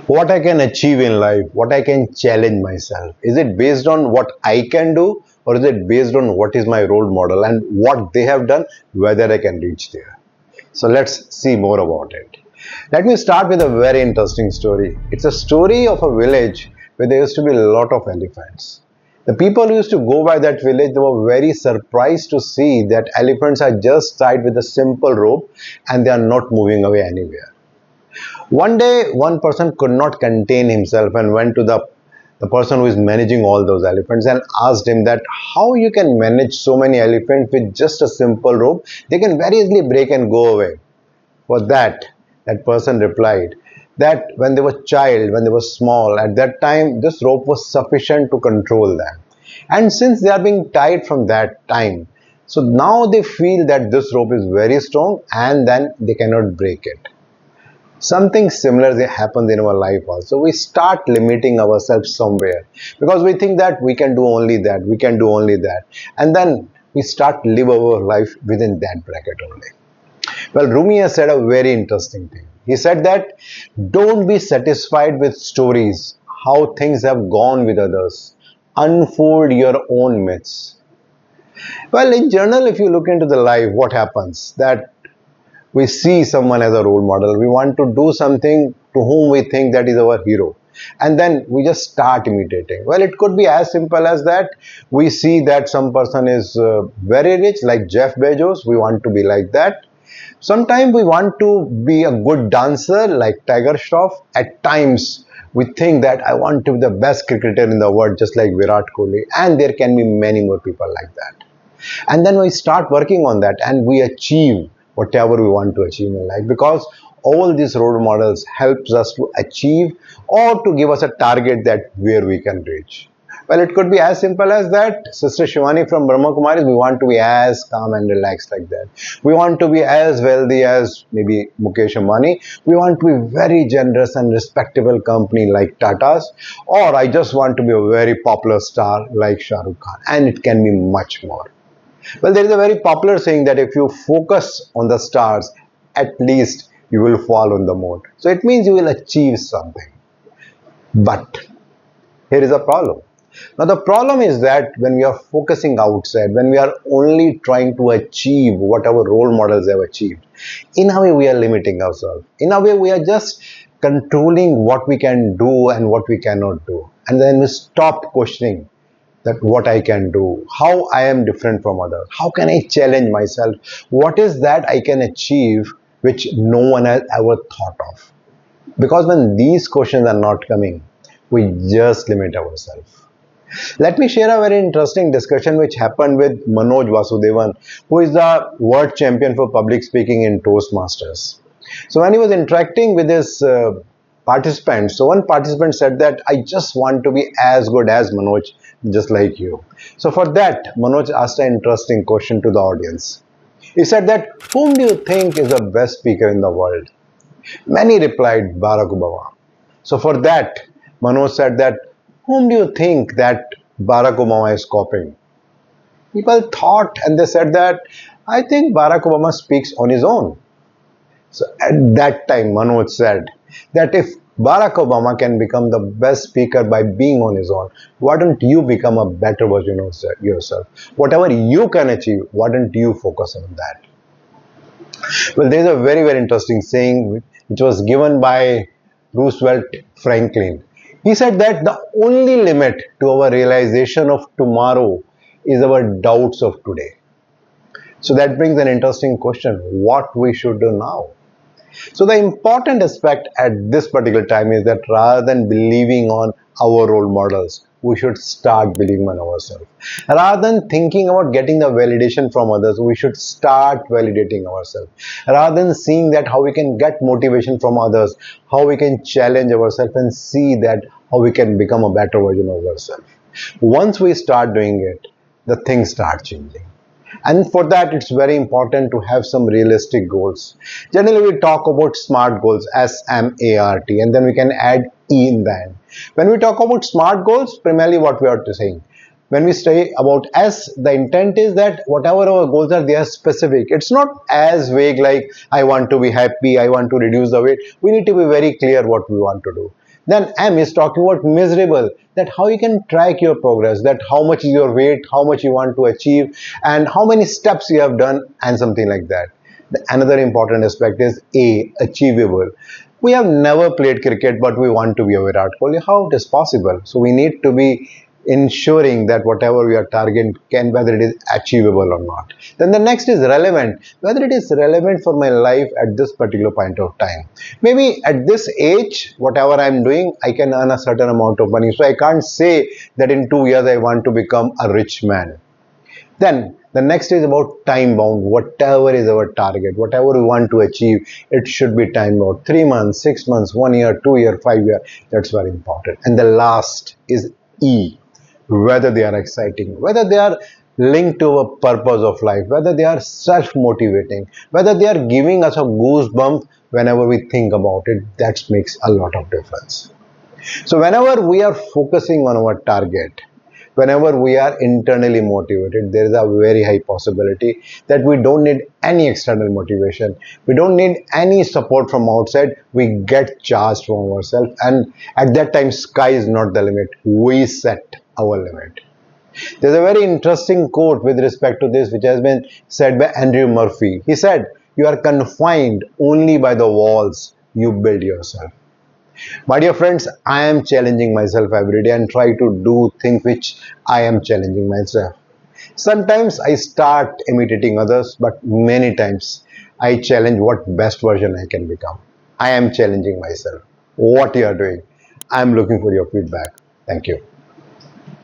what I can achieve in life, what I can challenge myself. Is it based on what I can do, or is it based on what is my role model and what they have done, whether I can reach there? So let's see more about it. Let me start with a very interesting story. It's a story of a village where there used to be a lot of elephants. The people who used to go by that village, they were very surprised to see that elephants are just tied with a simple rope and they are not moving away anywhere. One day, one person could not contain himself and went to the person who is managing all those elephants and asked him that how you can manage so many elephants with just a simple rope. They can very easily break and go away. For that person replied that when they were child, when they were small, at that time this rope was sufficient to control them. And since they are being tied from that time, so now they feel that this rope is very strong and then they cannot break it. Something similar happens in our life also. We start limiting ourselves somewhere because we think that we can do only that, we can do only that, and then we start live our life within that bracket only. Well, Rumi has said a very interesting thing. He said that don't be satisfied with stories, how things have gone with others. Unfold your own myths. Well, in general, if you look into the life, what happens? That we see someone as a role model. We want to do something to whom we think that is our hero. And then we just start imitating. Well, it could be as simple as that. We see that some person is very rich, like Jeff Bezos. We want to be like that. Sometimes we want to be a good dancer, like Tiger Shroff. At times, we think that I want to be the best cricketer in the world, just like Virat Kohli. And there can be many more people like that. And then we start working on that and we achieve whatever we want to achieve in life, because all these role models helps us to achieve or to give us a target that where we can reach. Well, it could be as simple as that. Sister Shivani from Brahma Kumaris, we want to be as calm and relaxed like that. We want to be as wealthy as maybe Mukesh Ambani. We want to be very generous and respectable company like Tata's. Or I just want to be a very popular star like Shah Rukh Khan. And it can be much more. Well, there is a very popular saying that if you focus on the stars, at least you will fall on the moon. So it means you will achieve something. But here is a problem. Now the problem is that when we are focusing outside, when we are only trying to achieve what our role models have achieved, in a way we are limiting ourselves. In a way we are just controlling what we can do and what we cannot do. And then we stop questioning that what I can do, how I am different from others, how can I challenge myself, what is that I can achieve which no one has ever thought of. Because when these questions are not coming, we just limit ourselves. Let me share a very interesting discussion which happened with Manoj Vasudevan, who is the world champion for public speaking in Toastmasters. So when he was interacting with his participants, so one participant said that I just want to be as good as Manoj, just like you. So for that, Manoj asked an interesting question to the audience. He said that, whom do you think is the best speaker in the world? Many replied, Barack Obama. So for that, Manoj said that, whom do you think that Barack Obama is copying? People thought and they said that, I think Barack Obama speaks on his own. So at that time, Manoj said that if Barack Obama can become the best speaker by being on his own, why don't you become a better version of yourself? Whatever you can achieve, why don't you focus on that? Well, there's a very, very interesting saying which was given by Roosevelt Franklin. He said that the only limit to our realization of tomorrow is our doubts of today. So that brings an interesting question, what we should do now. So the important aspect at this particular time is that rather than believing on our role models, we should start believing on ourselves. Rather than thinking about getting the validation from others, we should start validating ourselves. Rather than seeing that how we can get motivation from others, how we can challenge ourselves and see that how we can become a better version of ourselves. Once we start doing it, the things start changing. And for that, it's very important to have some realistic goals. Generally, we talk about SMART goals, S-M-A-R-T, and then we can add E in the end. When we talk about SMART goals, primarily what we are saying. When we say about S, the intent is that whatever our goals are, they are specific. It's not as vague like, I want to be happy, I want to reduce the weight. We need to be very clear what we want to do. Then M is talking about measurable, that how you can track your progress, that how much is your weight, how much you want to achieve, and how many steps you have done, and something like that. Another important aspect is A, achievable. We have never played cricket, but we want to be a Virat Kohli. How it is possible? So we need to be ensuring that whatever we are targeting can, whether it is achievable or not. Then the next is relevant, whether it is relevant for my life at this particular point of time. Maybe at this age, whatever I'm doing, I can earn a certain amount of money. So I can't say that in 2 years I want to become a rich man. Then the next is about time bound. Whatever is our target, whatever we want to achieve, it should be time bound. 3 months, 6 months, 1 year, 2 year, 5 year. That's very important. And the last is E, whether they are exciting, whether they are linked to a purpose of life, whether they are self-motivating, whether they are giving us a goosebump whenever we think about it. That makes a lot of difference. So whenever we are focusing on our target, whenever we are internally motivated, there is a very high possibility that we don't need any external motivation. We don't need any support from outside. We get charged from ourselves, and at that time, sky is not the limit. We set our limit. There's a very interesting quote with respect to this, which has been said by Andrew Murphy. He said, "You are confined only by the walls you build yourself." My dear friends, I am challenging myself every day and try to do things which I am challenging myself. Sometimes I start imitating others, but many times I challenge what best version I can become. I am challenging myself. What you are doing? I am looking for your feedback. Thank you.